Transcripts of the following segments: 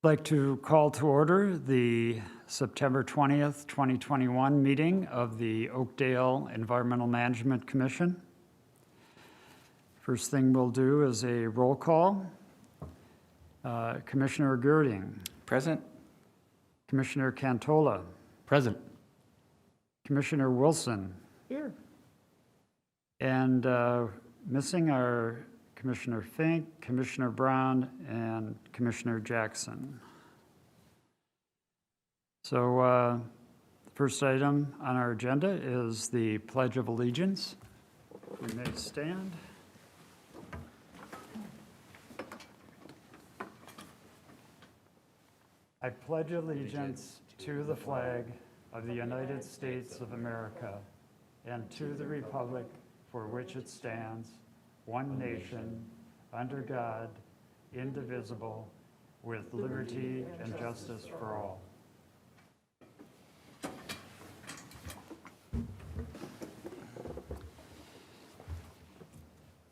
I'd like to call to order the September 20th, 2021 meeting of the Oakdale Environmental Management Commission. First thing we'll do is a roll call. Commissioner Girding. Present. Commissioner Cantola. Present. Commissioner Wilson. Here. And missing are Commissioner Fink, Commissioner Brown, and Commissioner Jackson. So the first item on our agenda is the Pledge of Allegiance. We may stand. I pledge allegiance to the flag of the United States of America and to the republic for which it stands, one nation, under God, indivisible, with liberty and justice for all.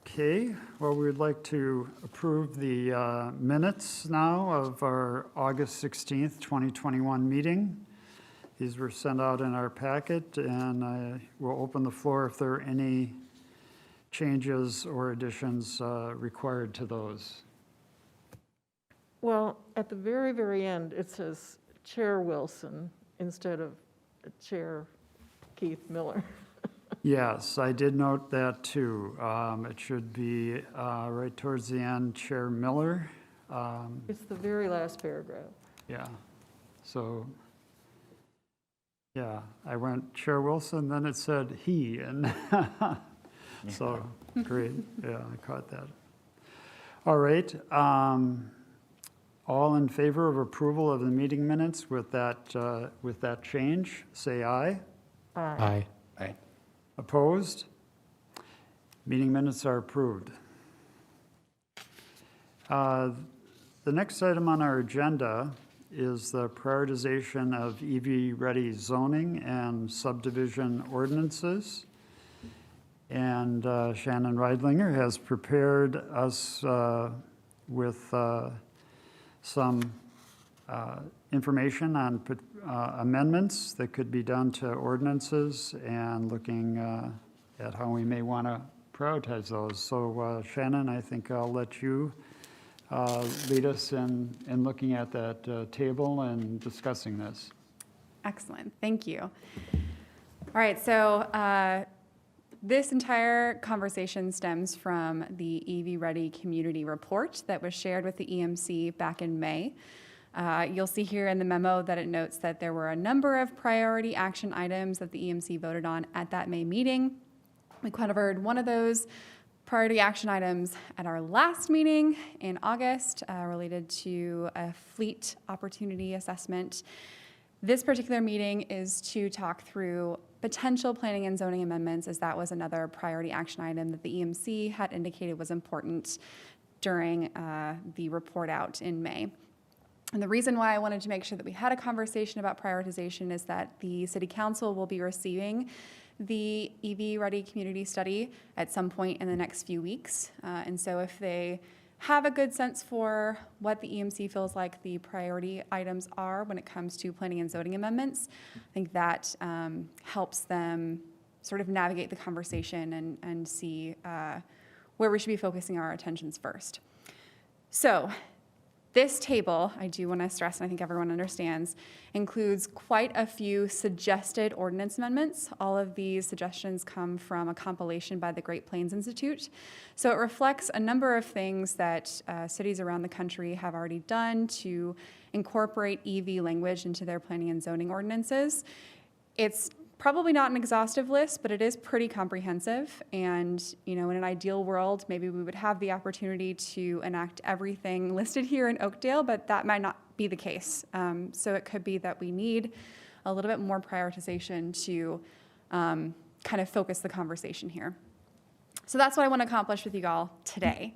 Okay, well, we would like to approve the minutes now of our August 16th, 2021 meeting. These were sent out in our packet, and I will open the floor if there are any changes or additions required to those. Well, at the very, very end, it says Chair Wilson instead of Chair Keith Miller. Yes, I did note that too. It should be right towards the end, Chair Miller. It's the very last paragraph. Yeah, so, yeah, I went Chair Wilson, then it said he, and so, great, yeah, I caught that. All right, all in favor of approval of the meeting minutes with that change, say aye. Aye. Aye. Opposed? Meeting minutes are approved. The next item on our agenda is the prioritization of EV-ready zoning and subdivision ordinances. And Shannon Reidlinger has prepared us with some information on amendments that could be done to ordinances and looking at how we may want to prioritize those. So Shannon, I think I'll let you lead us in looking at that table and discussing this. Excellent, thank you. All right, so this entire conversation stems from the EV-ready community report that was shared with the EMC back in May. You'll see here in the memo that it notes that there were a number of priority action items that the EMC voted on at that May meeting. We covered one of those priority action items at our last meeting in August related to a fleet opportunity assessment. This particular meeting is to talk through potential planning and zoning amendments, as that was another priority action item that the EMC had indicated was important during the report out in May. And the reason why I wanted to make sure that we had a conversation about prioritization is that the City Council will be receiving the EV-ready community study at some point in the next few weeks. And so if they have a good sense for what the EMC feels like the priority items are when it comes to planning and zoning amendments, I think that helps them sort of navigate the conversation and see where we should be focusing our attentions first. So this table, I do want to stress, and I think everyone understands, includes quite a few suggested ordinance amendments. All of these suggestions come from a compilation by the Great Plains Institute. So it reflects a number of things that cities around the country have already done to incorporate EV language into their planning and zoning ordinances. It's probably not an exhaustive list, but it is pretty comprehensive. And, you know, in an ideal world, maybe we would have the opportunity to enact everything listed here in Oakdale, but that might not be the case. So it could be that we need a little bit more prioritization to kind of focus the conversation here. So that's what I want to accomplish with you all today.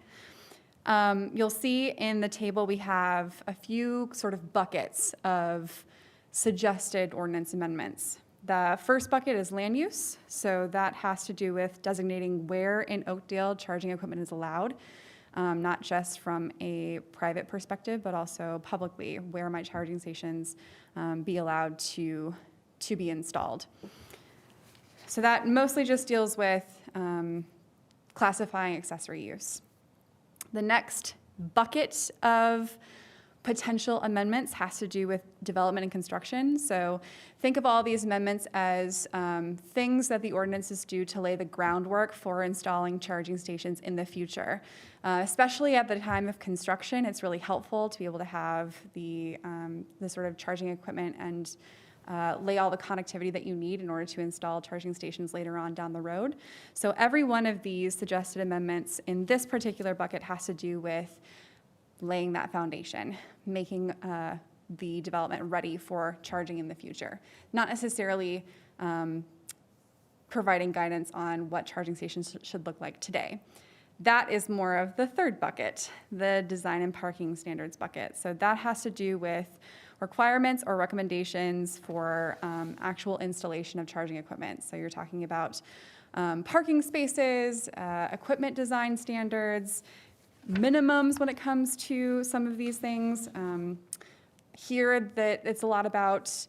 You'll see in the table we have a few sort of buckets of suggested ordinance amendments. The first bucket is land use, so that has to do with designating where in Oakdale charging equipment is allowed. not just from a private perspective, but also publicly, where might charging stations be allowed to be installed. So that mostly just deals with classifying accessory use. The next bucket of potential amendments has to do with development and construction. So think of all these amendments as things that the ordinances do to lay the groundwork for installing charging stations in the future. Especially at the time of construction, it's really helpful to be able to have the sort of charging equipment and lay all the connectivity that you need in order to install charging stations later on down the road. So every one of these suggested amendments in this particular bucket has to do with laying that foundation, making the development ready for charging in the future. Not necessarily providing guidance on what charging stations should look like today. That is more of the third bucket, the design and parking standards bucket. So that has to do with requirements or recommendations for actual installation of charging equipment. So you're talking about parking spaces, equipment design standards, minimums when it comes to some of these things. Here, that it's a lot about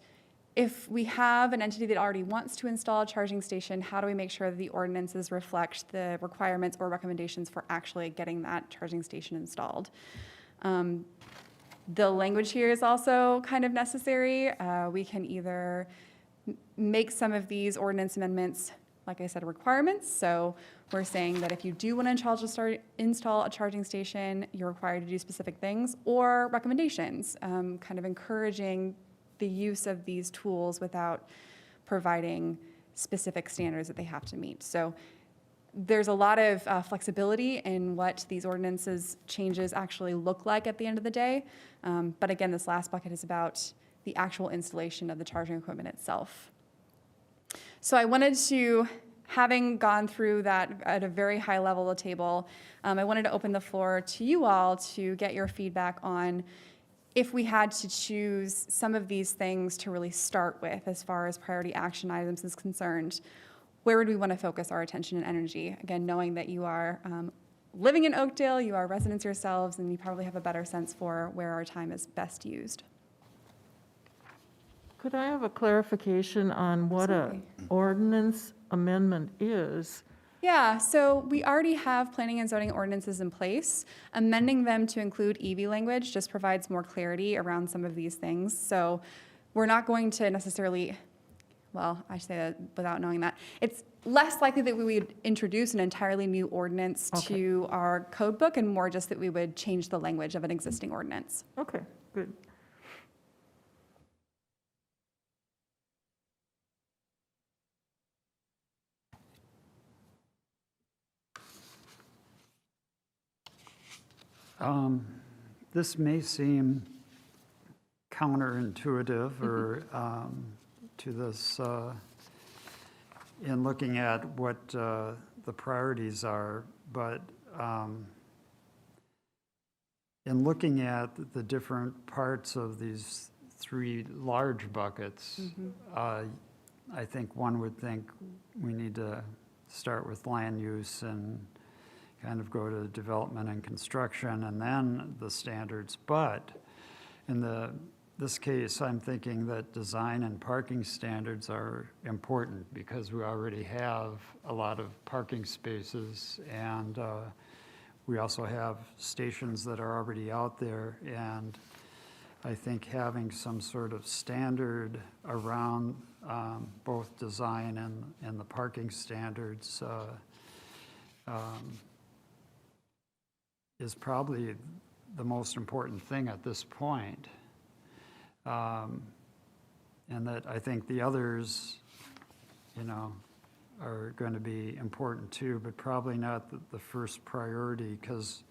if we have an entity that already wants to install a charging station, how do we make sure that the ordinances reflect the requirements or recommendations for actually getting that charging station installed? The language here is also kind of necessary. We can either make some of these ordinance amendments, like I said, requirements. So we're saying that if you do want to install a charging station, you're required to do specific things, or recommendations, kind of encouraging the use of these tools without providing specific standards that they have to meet. So there's a lot of flexibility in what these ordinances changes actually look like at the end of the day. But again, this last bucket is about the actual installation of the charging equipment itself. So I wanted to, having gone through that at a very high level of the table, I wanted to open the floor to you all to get your feedback on if we had to choose some of these things to really start with as far as priority action items is concerned. Where would we want to focus our attention and energy? Again, knowing that you are living in Oakdale, you are residents yourselves, and you probably have a better sense for where our time is best used. Could I have a clarification on what an ordinance amendment is? Yeah, so we already have planning and zoning ordinances in place. Amending them to include EV language just provides more clarity around some of these things. So we're not going to necessarily, well, I say that without knowing that. It's less likely that we would introduce an entirely new ordinance to our code book, and more just that we would change the language of an existing ordinance. Okay, good. This may seem counterintuitive or to this in looking at what the priorities are, but in looking at the different parts of these three large buckets, I think one would think we need to start with land use and kind of go to development and construction and then the standards. But in this case, I'm thinking that design and parking standards are important because we already have a lot of parking spaces, and we also have stations that are already out there. And I think having some sort of standard around both design and the parking standards is probably the most important thing at this point. And that I think the others, are going to be important too, but probably not the first priority, because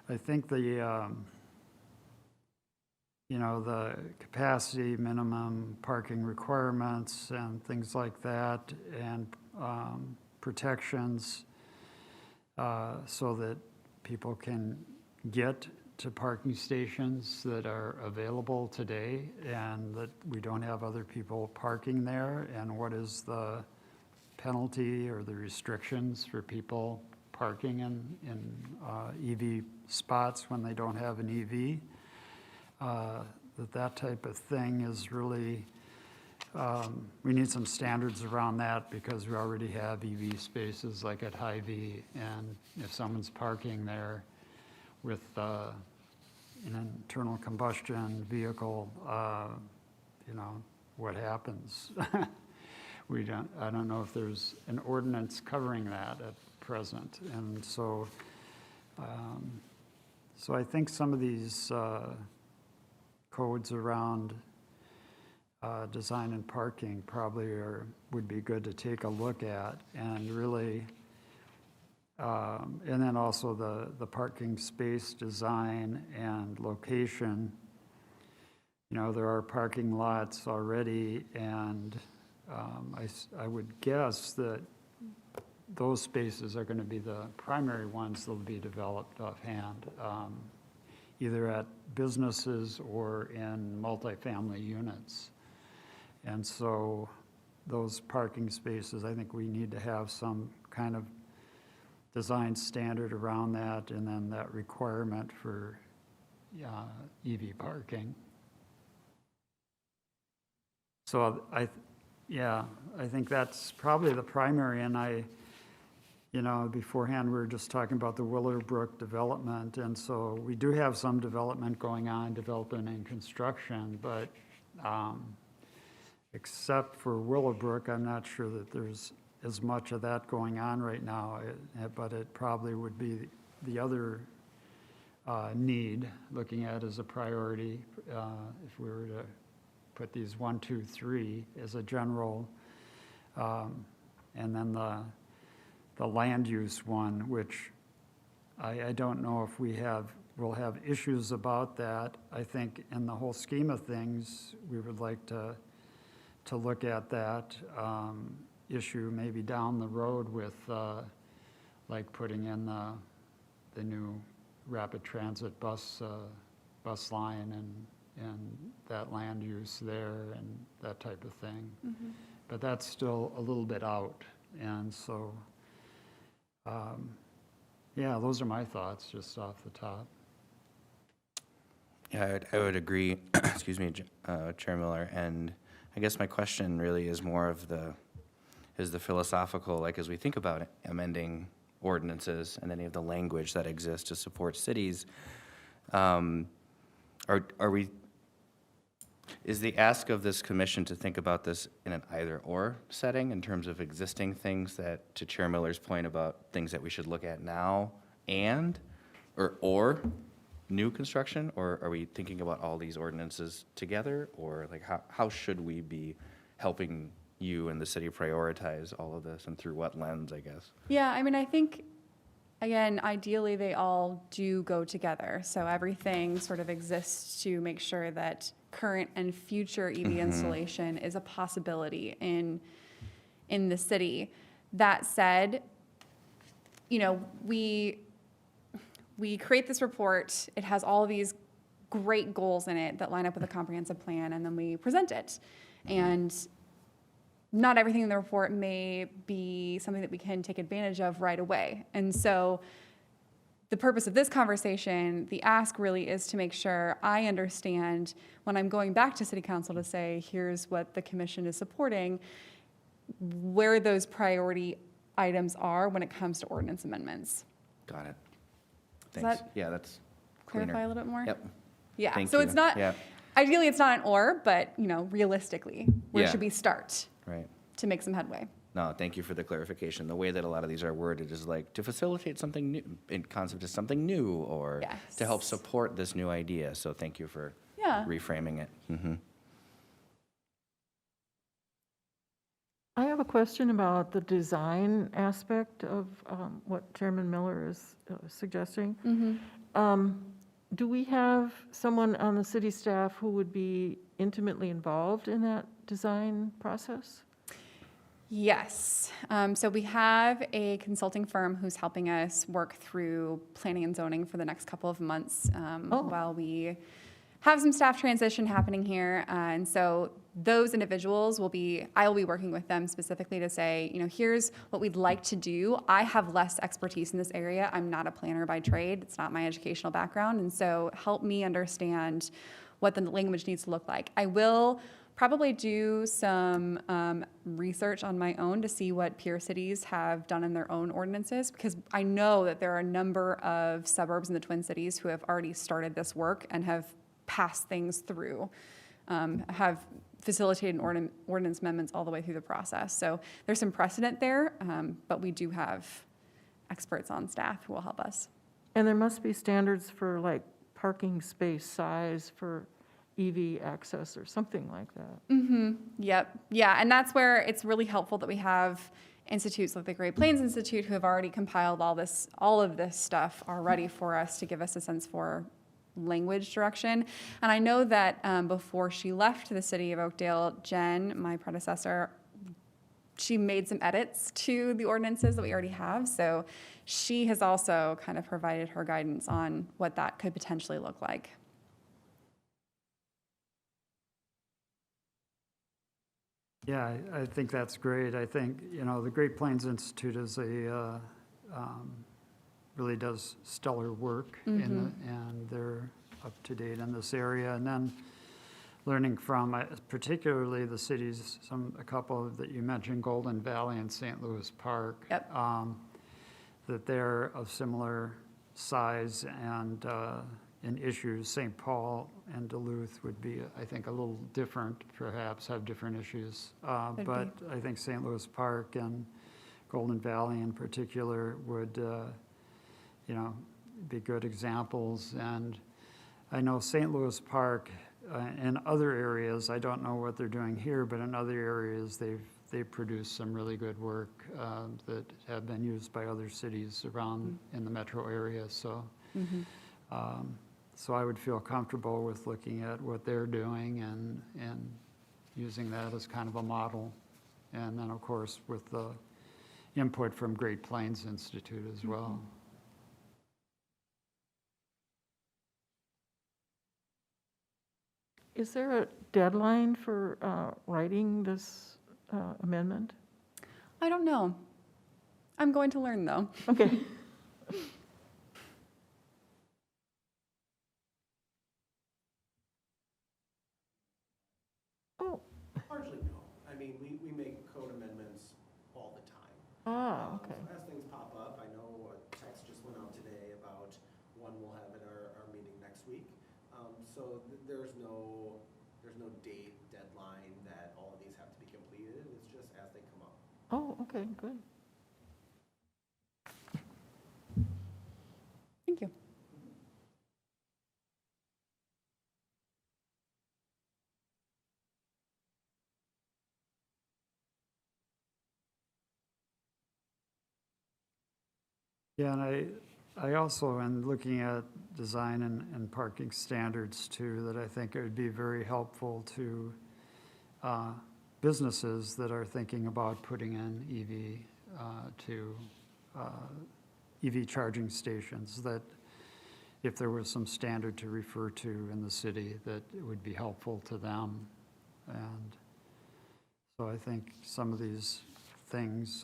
I think the capacity minimum parking requirements and things like that, and protections so that people can get to parking stations that are available today and that we don't have other people parking there, and what is the penalty or the restrictions for people parking in EV spots when they don't have an EV. That type of thing is really, we need some standards around that because we already have EV spaces like at Hy-Vee, and if someone's parking there with an internal combustion vehicle, what happens? I don't know if there's an ordinance covering that at present, and so I think some of these codes around design and parking probably would be good to take a look at, and really, and then also the parking space design and location. There are parking lots already, and I would guess that those spaces are going to be the primary ones that will be developed offhand, either at businesses or in multifamily units. And so those parking spaces, I think we need to have some kind of design standard around that, and then that requirement for EV parking. So I think that's probably the primary, and beforehand, we were just talking about the Willowbrook development, and so we do have some development going on, development and construction, but except for Willowbrook, I'm not sure that there's as much of that going on right now, but it probably would be the other need, looking at as a priority, if we were to put these 1, 2, 3 as a general, and then the land use one, which I don't know if we'll have issues about that. I think in the whole scheme of things, we would like to look at that issue maybe down the road with like putting in the new rapid transit bus line and that land use there and that type of thing. Mm-hmm. But that's still a little bit out, and so those are my thoughts just off the top. Yeah, I would agree, excuse me, Chair Miller, and I guess my question really is more of the philosophical, like as we think about amending ordinances and any of the language that exists to support cities, is the ask of this commission to think about this in an either-or setting in terms of existing things that, to Chair Miller's point about things that we should look at now or new construction, or are we thinking about all these ordinances together, or like how should we be helping you and the city prioritize all of this, and through what lens, I guess? Yeah, I mean, I think, again, ideally they all do go together. So everything sort of exists to make sure that current and future EV installation is a possibility in the city. That said, we create this report. It has all of these great goals in it that line up with a comprehensive plan, and then we present it. And not everything in the report may be something that we can take advantage of right away. And so the purpose of this conversation, the ask really is to make sure I understand when I'm going back to City Council to say, here's what the commission is supporting, where those priority items are when it comes to ordinance amendments. Got it. Does Thanks. that Yeah, that's cleaner. clarify a little bit more? Yep. Yeah, Thank so you. it's not, Yeah. ideally it's not an or, but realistically, where Yeah. should we start Right. to make some headway? No, thank you for the clarification. The way that a lot of these are worded is like to facilitate something new, in concept of something new, or to help Yes. support this new idea. So thank you for Yeah. reframing it. Mm-hmm. I have a question about the design aspect of what Chairman Miller is suggesting. Do we have someone on the city staff who would be intimately involved in that design process? Yes. So we have a consulting firm who's helping us work through planning and zoning for the next couple of months while we have some staff transition happening here. And so those individuals I will be working with them specifically to say, here's what we'd like to do. I have less expertise in this area. I'm not a planner by trade. It's not my educational background. And so help me understand what the language needs to look like. I will probably do some research on my own to see what peer cities have done in their own ordinances, because I know that there are a number of suburbs in the Twin Cities who have already started this work and have passed things through, have facilitated ordinance amendments all the way through the process. So there's some precedent there, but we do have experts on staff who will help us. And there must be standards for like parking space size for EV access or something like that. Yep. Yeah. And that's where it's really helpful that we have institutes like the Great Plains Institute who have already compiled all of this stuff already for us to give us a sense for language direction. And I know that before she left the city of Oakdale, Jen, my predecessor, she made some edits to the ordinances that we already have. So she has also kind of provided her guidance on what that could potentially look like. Yeah, I think that's great. I think, the Great Plains Institute is really does stellar work, and they're up to date in this area. And then learning from particularly the cities, a couple that you mentioned, Golden Valley and St. Louis Park, Yep. that they're of similar size and in issues. St. Paul and Duluth would be, I think, a little different, perhaps have different issues. But I think St. Louis Park and Golden Valley in particular would, be good examples. And I know St. Louis Park in other areas, I don't know what they're doing here, but in other areas, they've produced some really good work that have been used by other cities around in the metro area. So. So I would feel comfortable with looking at what they're doing and using that as kind of a model. And then, of course, with the input from Great Plains Institute as well. Is there a deadline for writing this amendment? I don't know. I'm going to learn, though. Okay. Oh, Largely no. I mean, we make code amendments all the time. okay. As things pop up, I know a text just went out today about one we'll have at our meeting next week. So there's no date, deadline that all of these have to be completed. It's just as they come up. Oh, okay, good. Thank you. Yeah, and I also am looking at design and parking standards too, that I think it would be very helpful to businesses that are thinking about putting in EV charging stations, that if there was some standard to refer to in the city, that it would be helpful to them. And so I think some of these things,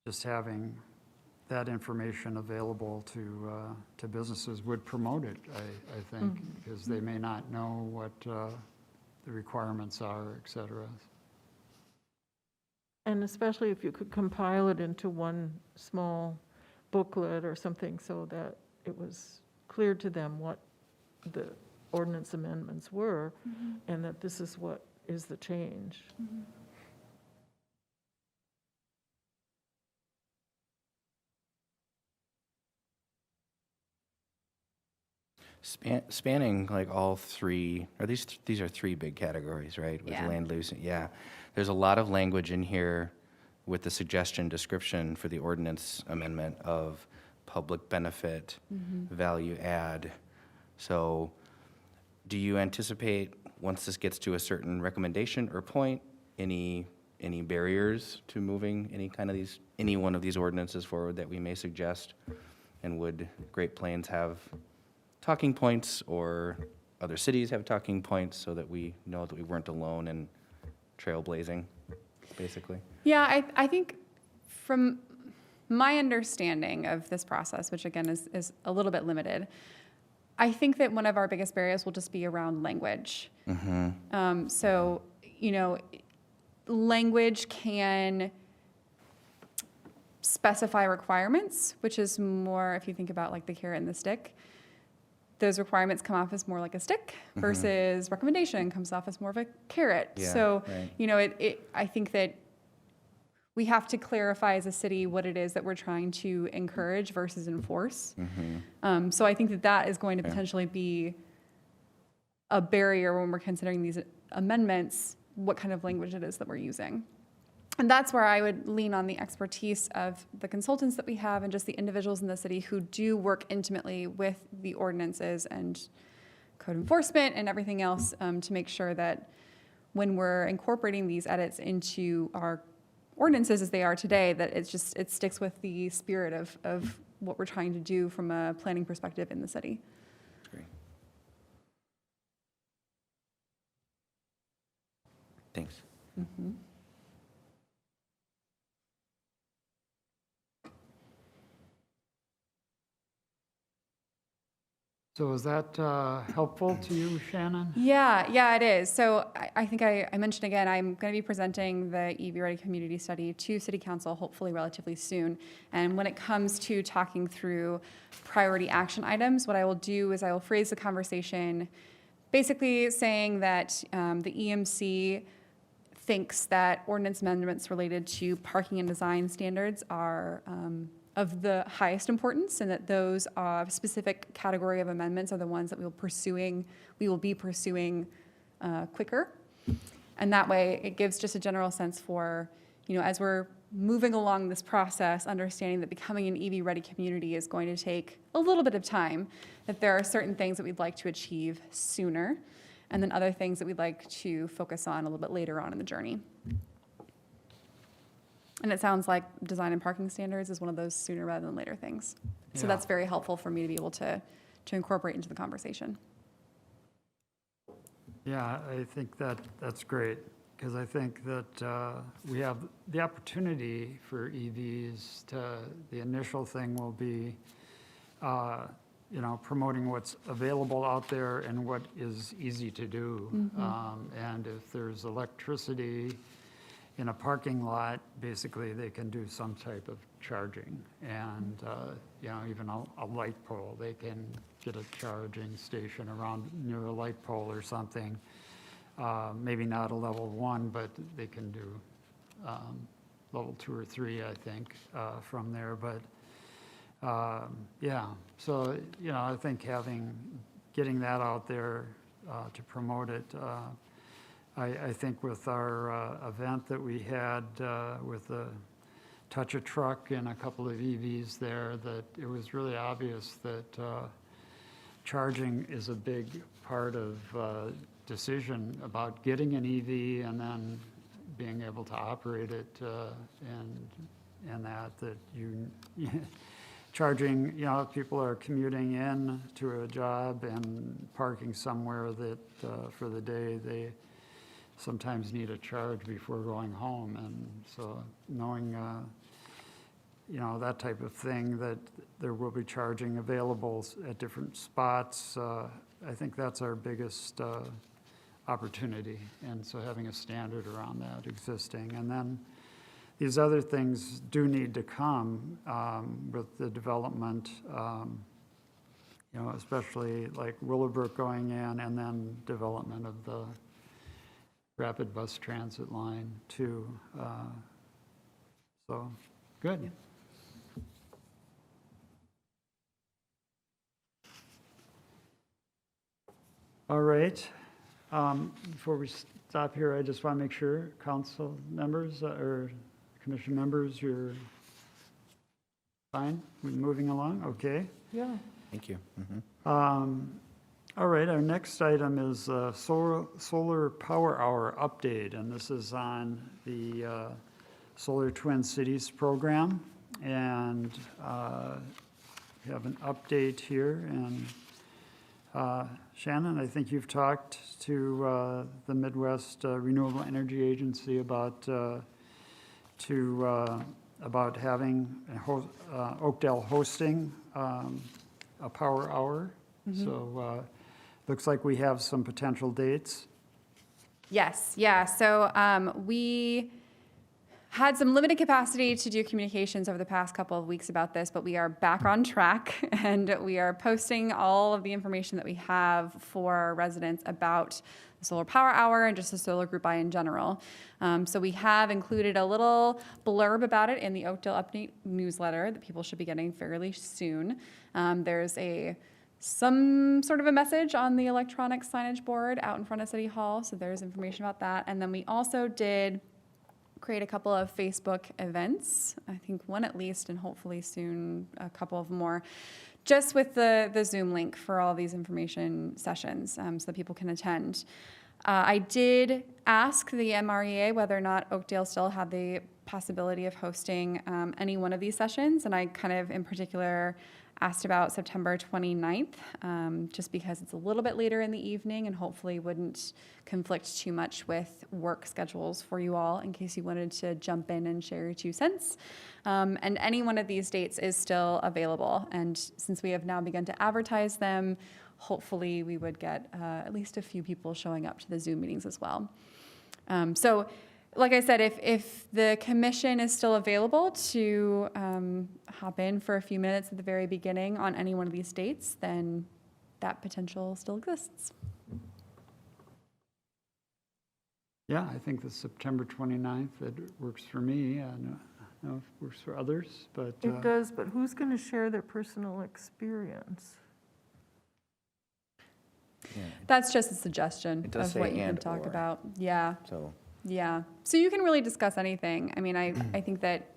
just having that information available to businesses would promote it, I think, because they may not know what the requirements are, et cetera. And especially if you could compile it into one small booklet or something so that it was clear to them what the ordinance amendments were, and that this is what is the change. Spanning like all three, or these are three big categories, right? With Yeah. land use, yeah. There's a lot of language in here with the suggestion description for the ordinance amendment of public benefit, value add. So do you anticipate, once this gets to a certain recommendation or point, any barriers to moving any one of these ordinances forward that we may suggest? And would Great Plains have talking points, or other cities have talking points, so that we know that we weren't alone in trailblazing, basically? Yeah, I think from my understanding of this process, which again is a little bit limited, I think that one of our biggest barriers will just be around language. So, you know, language can specify requirements, which is more, if you think about like the carrot and the stick, those requirements come off as more like a stick versus recommendation comes off as more of a carrot. Yeah, So, right. you know, I think that we have to clarify as a city what it is that we're trying to encourage versus enforce. So I think that that is going to potentially be a barrier when we're considering these amendments, what kind of language it is that we're using. And that's where I would lean on the expertise of the consultants that we have and just the individuals in the city who do work intimately with the ordinances and code enforcement and everything else to make sure that when we're incorporating these edits into our ordinances as they are today, that it sticks with the spirit of what we're trying to do from a planning perspective in the city. That's great. Thanks. So is that helpful to you, Shannon? Yeah, it is. So I think I mentioned again, I'm going to be presenting the EV-ready community study to City Council hopefully relatively soon. And when it comes to talking through priority action items, what I will do is I will phrase the conversation basically saying that the EMC thinks that ordinance amendments related to parking and design standards are of the highest importance, and that those specific category of amendments are the ones that we will be pursuing quicker. And that way, it gives just a general sense for, you know, as we're moving along this process, understanding that becoming an EV-ready community is going to take a little bit of time, that there are certain things that we'd like to achieve sooner, and then other things that we'd like to focus on a little bit later on in the journey. And it sounds like design and parking standards is one of those sooner rather than later things. So Yeah. that's very helpful for me to be able to incorporate into the conversation. Yeah, I think that's great, because I think that we have the opportunity for EVs the initial thing will be, you know, promoting what's available out there and what is easy to do. And if there's electricity in a parking lot, basically they can do some type of charging. And, you know, even a light pole, they can get a charging station around near a light pole or something. Maybe not a level 1, but they can do level 2 or 3, I think, from there. But yeah, so, you know, I think getting that out there to promote it, I think with our event that we had with the Touch a Truck and a couple of EVs there, that it was really obvious that charging is a big part of decision about getting an EV and then being able to operate it and that you charging, you know, if people are commuting in to a job and parking somewhere that for the day, they sometimes need a charge before going home. And so knowing, you know, that type of thing, that there will be charging available at different spots, I think that's our biggest opportunity. And so having a standard around that existing. And then these other things do need to come with the development, you know, especially like Willowbrook going in, and then development of the rapid bus transit line too. So, good. All right. Before we stop here, I just want to make sure council members or commission members, you're fine with moving along? Okay. Yeah. Thank you. All right, our next item is Solar Power Hour update, and this is on the Solar Twin Cities program. And we have an update here, and Shannon, I think you've talked to the Midwest Renewable Energy Agency about about having Oakdale hosting a power hour. So looks like we have some potential dates. Yes, yeah. So we had some limited capacity to do communications over the past couple of weeks about this, but we are back on track and we are posting all of the information that we have for our residents about the Solar Power Hour and just the Solar Group I in general. So we have included a little blurb about it in the Oakdale Update newsletter that people should be getting fairly soon. There's some sort of a message on the electronic signage board out in front of City Hall, so there's information about that. And then we also did create a couple of Facebook events, I think one at least, and hopefully soon a couple of more, just with the Zoom link for all these information sessions so that people can attend. I did ask the MREA whether or not Oakdale still had the possibility of hosting any one of these sessions, and I kind of in particular asked about September 29th, just because it's a little bit later in the evening and hopefully wouldn't conflict too much with work schedules for you all in case you wanted to jump in and share your 2 cents. And any one of these dates is still available. And since we have now begun to advertise them, hopefully we would get at least a few people showing up to the Zoom meetings as well. So like I said, if the commission is still available to hop in for a few minutes at the very beginning on any one of these dates, then that potential still exists. Yeah, I think the September 29th, it works for me. I don't know if it works for others, but It does, but who's going to share their personal experience? That's just a suggestion It does of say what you can and talk or. about. Yeah. So, Yeah, so you can really discuss anything. I mean, I think that,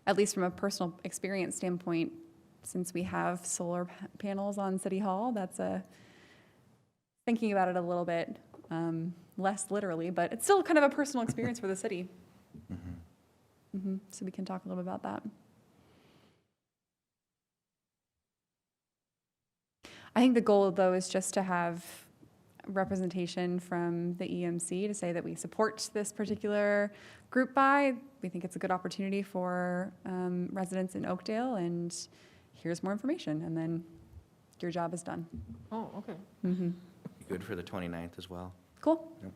at least from a personal experience standpoint, since we have solar panels on City Hall, that's thinking about it a little bit less literally, but it's still kind of a personal experience for the city. So we can talk a little bit about that. I think the goal, though, is just to have representation from the EMC to say that we support this particular group buy. We think it's a good opportunity for residents in Oakdale, and here's more information, and then your job is done. Oh, okay. good for the 29th as well. Cool. Yep.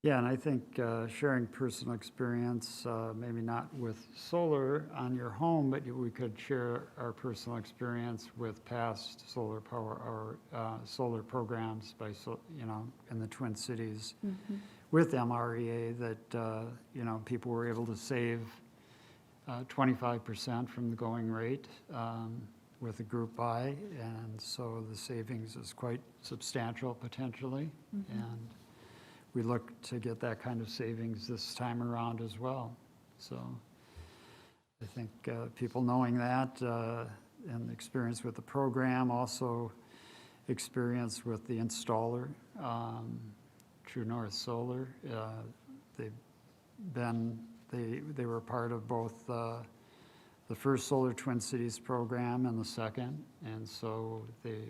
yeah, and I think sharing personal experience, maybe not with solar on your home, but we could share our personal experience with past solar power or solar programs by, in the Twin Cities with MREA that, people were able to save 25% from the going rate with a group buy, and so the savings is quite substantial potentially, and we look to get that kind of savings this time around as well. So I think people knowing that and experience with the program, also experience with the installer, True North Solar. They were part of both the first Solar Twin Cities program and the second, and so they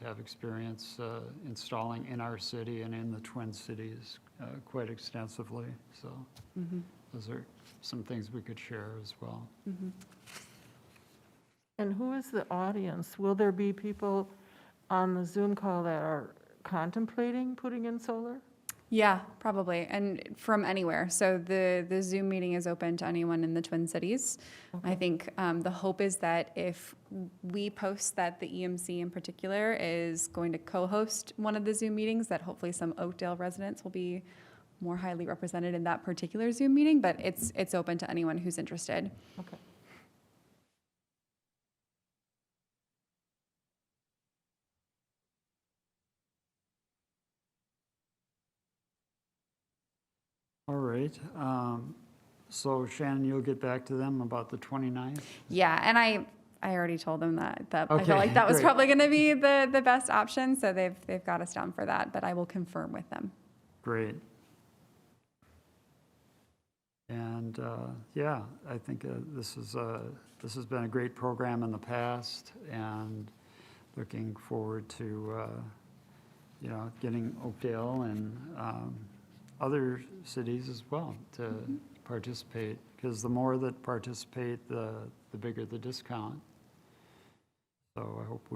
have experience installing in our city and in the Twin Cities quite extensively. So those are some things we could share as well. And who is the audience? Will there be people on the Zoom call that are contemplating putting in solar? Yeah, probably, and from anywhere. So the Zoom meeting is open to anyone in the Twin Cities. I think the hope is that if we post that the EMC in particular is going to co-host one of the Zoom meetings, that hopefully some Oakdale residents will be more highly represented in that particular Zoom meeting, but it's open to anyone who's interested. Okay. All right. So Shannon, you'll get back to them about the 29th? Yeah, and I already told them that I Okay, felt like that was great. probably going to be the best option, so they've got us down for that, but I will confirm with them. Great. And, yeah, I think this has been a great program in the past, and looking forward to, getting Oakdale and other cities as well to participate, because the more that participate, the bigger the discount. So I hope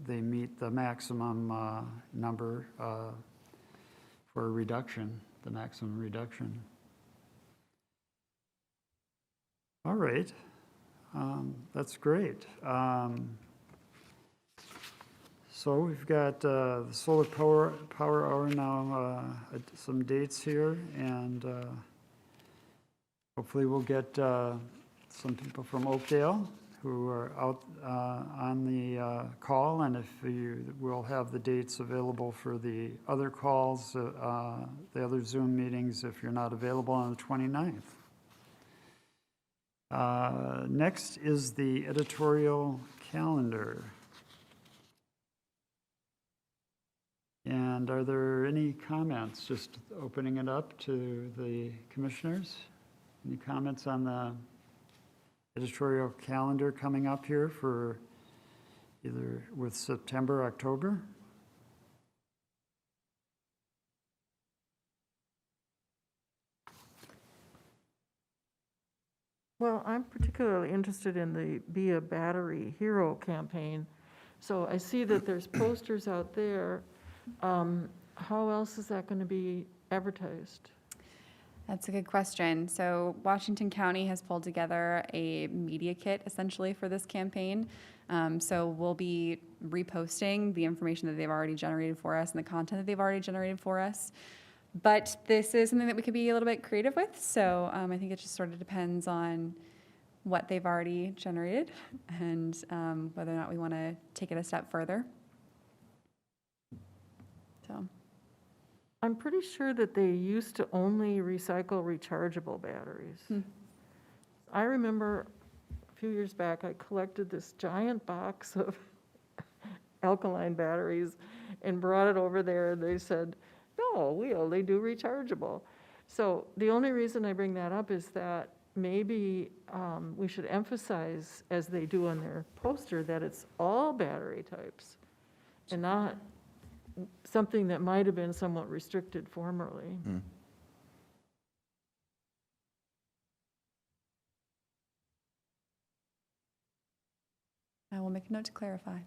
they meet the maximum number for a reduction, the maximum reduction. All right, that's great. So we've got the solar power hour now, some dates here, and hopefully we'll get some people from Oakdale who are out on the call, and we'll have the dates available for the other calls, the other Zoom meetings if you're not available on the 29th. Next is the editorial calendar. And are there any comments, just opening it up to the commissioners? Any comments on the editorial calendar coming up here for either with September, October? Well, I'm particularly interested in the Be a Battery Hero campaign. So I see that there's posters out there. How else is that going to be advertised? That's a good question. So Washington County has pulled together a media kit essentially for this campaign. So we'll be reposting the information that they've already generated for us and the content that they've already generated for us. But this is something that we could be a little bit creative with. So I think it just sort of depends on what they've already generated and whether or not we want to take it a step further. So. I'm pretty sure that they used to only recycle rechargeable batteries. I remember a few years back, I collected this giant box of alkaline batteries and brought it over there, and they said, no, we only do rechargeable. So the only reason I bring that up is that maybe we should emphasize, as they do on their poster, that it's all battery types and not something that might have been somewhat restricted formerly. I will make a note to clarify.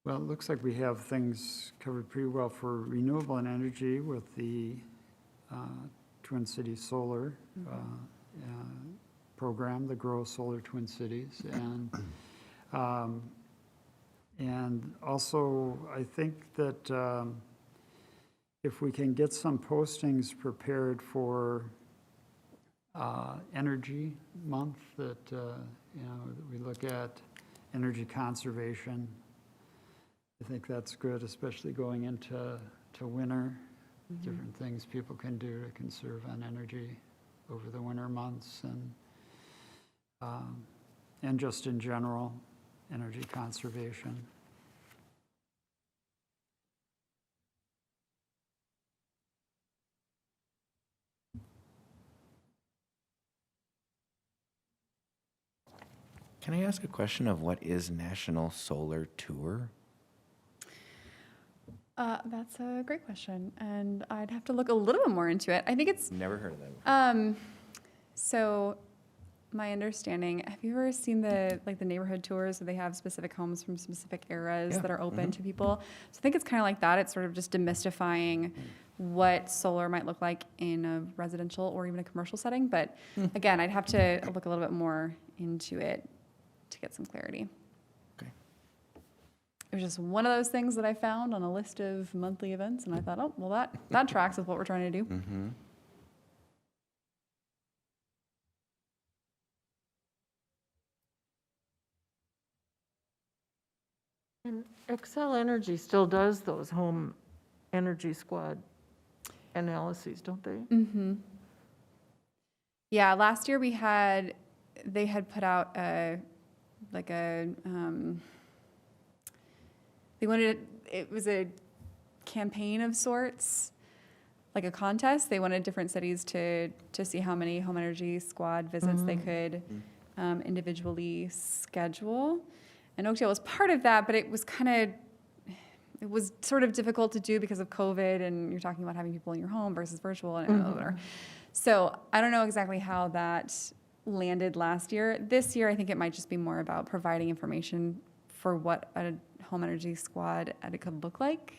Well, it looks like we have things covered pretty well for renewable energy with the Twin Cities Solar program, the Grow Solar Twin Cities. And also, I think that if we can get some postings prepared for Energy Month, that, that we look at energy conservation. I think that's good, especially going into winter. Different things people can do to conserve on energy over the winter months, and just in general, energy conservation. Can I ask a question of what is National Solar Tour? That's a great question, and I'd have to look a little bit more into it. I think it's Never heard of that before. so. My understanding, have you ever seen the neighborhood tours where they have specific homes from specific eras Yeah. that are open to people? So I think it's kind of like that. It's sort of just demystifying what solar might look like in a residential or even a commercial setting. But again, I'd have to look a little bit more into it to get some clarity. Okay. It was just one of those things that I found on a list of monthly events, and I thought, oh, well, that tracks with what we're trying to do. Mm-hmm. And Excel Energy still does those home energy squad analyses, don't they? Mm-hmm. Yeah, last year they had put out it was a campaign of sorts, like a contest. They wanted different cities to see how many home energy squad visits they could individually schedule. And Oakdale was part of that, but it was sort of difficult to do because of COVID, and you're talking about having people in your home versus virtual and whatever. So I don't know exactly how that landed last year. This year, I think it might just be more about providing information for what a home energy squad edit could look like,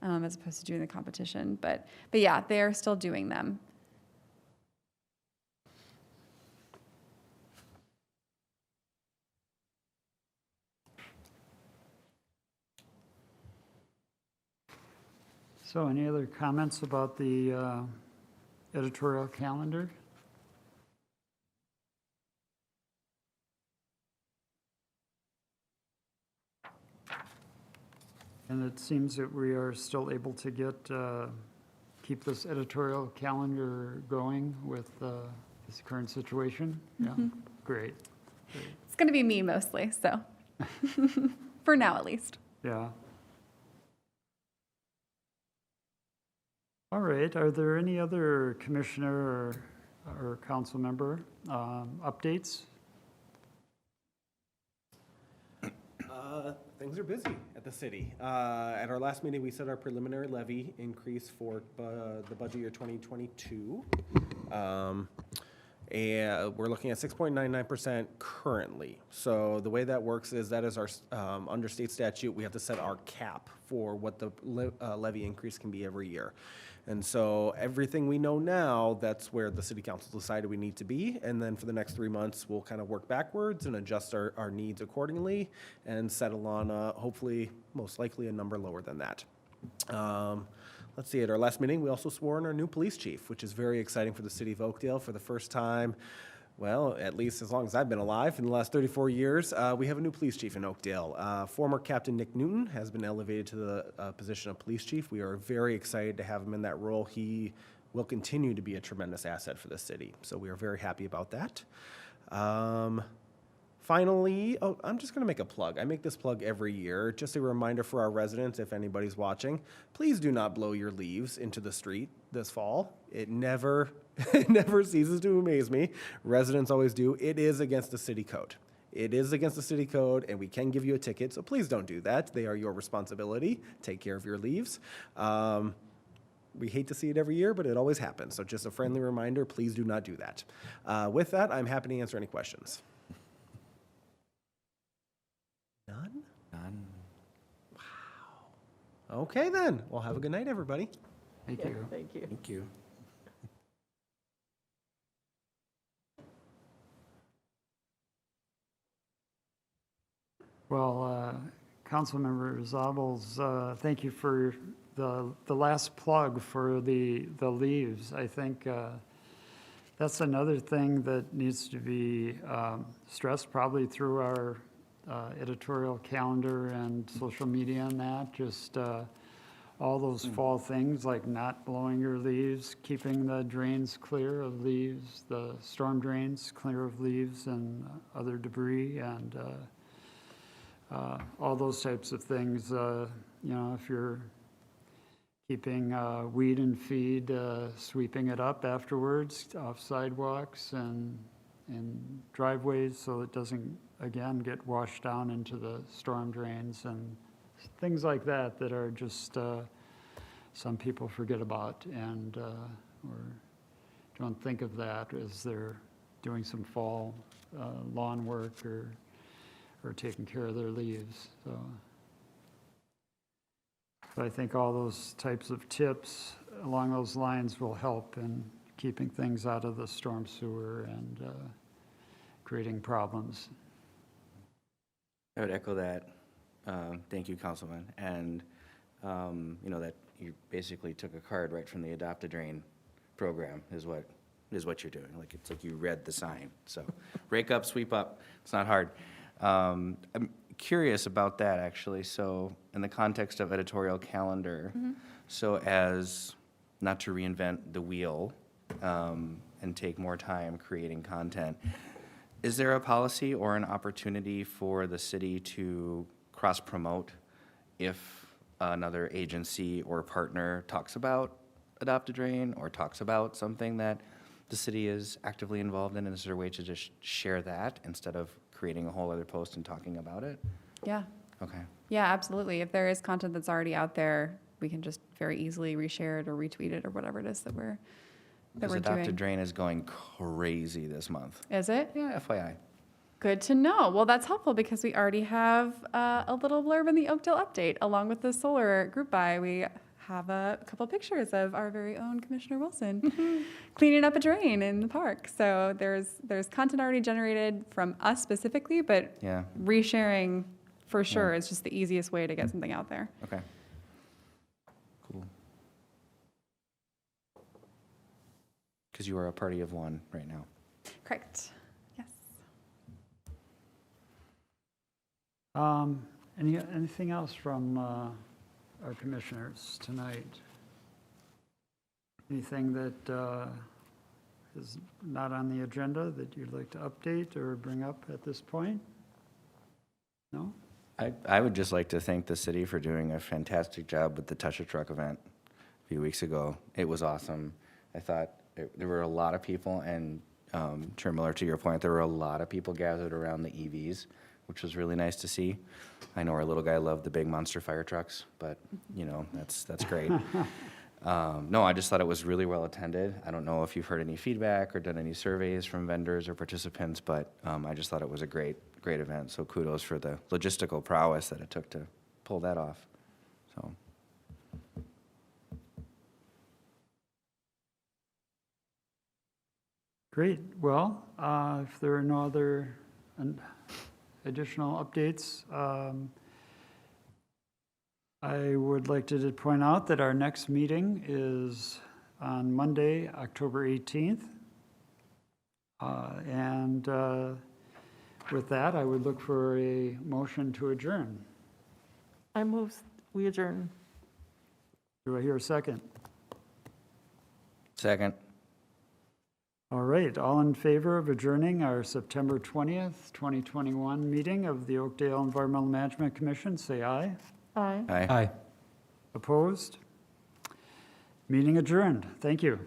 as opposed to doing the competition. But yeah, they are still doing them. So any other comments about the editorial calendar? And it seems that we are still able to keep this editorial calendar going with this current situation? Yeah, great. It's going to be me mostly, so for now at least. Yeah. All right, are there any other commissioner or council member updates? Things are busy at the city. At our last meeting, we set our preliminary levy increase for the budget year 2022. And we're looking at 6.99% currently. So the way that works is that is our, under state statute, we have to set our cap for what the levy increase can be every year. And so everything we know now, that's where the city council decided we need to be. And then for the next 3 months, we'll kind of work backwards and adjust our needs accordingly and settle on hopefully, most likely, a number lower than that. Let's see, at our last meeting, we also swore in our new police chief, which is very exciting for the city of Oakdale. For the first time, well, at least as long as I've been alive, in the last 34 years, we have a new police chief in Oakdale. Former Captain Nick Newton has been elevated to the position of police chief. We are very excited to have him in that role. He will continue to be a tremendous asset for the city, so we are very happy about that. Finally, I'm just going to make a plug. I make this plug every year. Just a reminder for our residents, if anybody's watching, please do not blow your leaves into the street this fall. It never ceases to amaze me. Residents always do. It is against the city code. It is against the city code, and we can give you a ticket, so please don't do that. They are your responsibility. Take care of your leaves. We hate to see it every year, but it always happens. So just a friendly reminder, please do not do that. With that, I'm happy to answer any questions. None? None. Wow. Okay then. Well, have a good night, everybody. Thank Yeah, you. thank you. Thank you. Well, Councilmember Zabels, thank you for the last plug for the leaves. I think that's another thing that needs to be stressed probably through our editorial calendar and social media and that, just all those fall things like not blowing your leaves, keeping the drains clear of leaves, the storm drains clear of leaves and other debris, and all those types of things. If you're keeping weed and feed, sweeping it up afterwards off sidewalks and driveways so it doesn't, again, get washed down into the storm drains and things like that that are just some people forget about and or don't think of that as they're doing some fall lawn work or taking care of their leaves. So I think all those types of tips along those lines will help in keeping things out of the storm sewer and creating problems. I would echo that. Thank you, Councilman. And, that you basically took a card right from the Adopt a Drain program is what you're doing. Like, it's like you read the sign. So rake up, sweep up. It's not hard. I'm curious about that, actually. So in the context of editorial calendar, so as not to reinvent the wheel, and and take more time creating content. Is there a policy or an opportunity for the city to cross-promote if another agency or partner talks about Adopt a Drain or talks about something that the city is actively involved in? And is there a way to just share that instead of creating a whole other post and talking about it? Yeah. Okay. Yeah, absolutely. If there is content that's already out there, we can just very easily reshare it or retweet it or whatever it is that we're Because Adopt a doing. Drain is going crazy this month. Is it? Yeah, FYI. Good to know. Well, that's helpful because we already have a little blurb in the Oakdale update along with the solar group buy. We have a couple pictures of our very own Commissioner Wilson cleaning up a drain in the park. So there's content already generated from us specifically, but Yeah. resharing for sure is just the easiest way to get something out there. Okay. Cool. Because you are a party of one right now. Correct. Yes. Anything else from our commissioners tonight? Anything that is not on the agenda that you'd like to update or bring up at this point? No? I would just like to thank the city for doing a fantastic job with the Touch a Truck event a few weeks ago. It was awesome. I thought there were a lot of people, and Chair Miller, to your point, there were a lot of people gathered around the EVs, which was really nice to see. I know our little guy loved the big monster fire trucks, but that's great. No, I just thought it was really well attended. I don't know if you've heard any feedback or done any surveys from vendors or participants, but I just thought it was a great event. So kudos for the logistical prowess that it took to pull that off. So. Great. Well, if there are no other additional updates, I would like to point out that our next meeting is on Monday, October 18th. And with that, I would look for a motion to adjourn. I move we adjourn. Do I hear a second? Second. All right, all in favor of adjourning our September 20th, 2021 meeting of the Oakdale Environmental Management Commission, say aye. Aye. Aye. Aye. Opposed? Meeting adjourned. Thank you.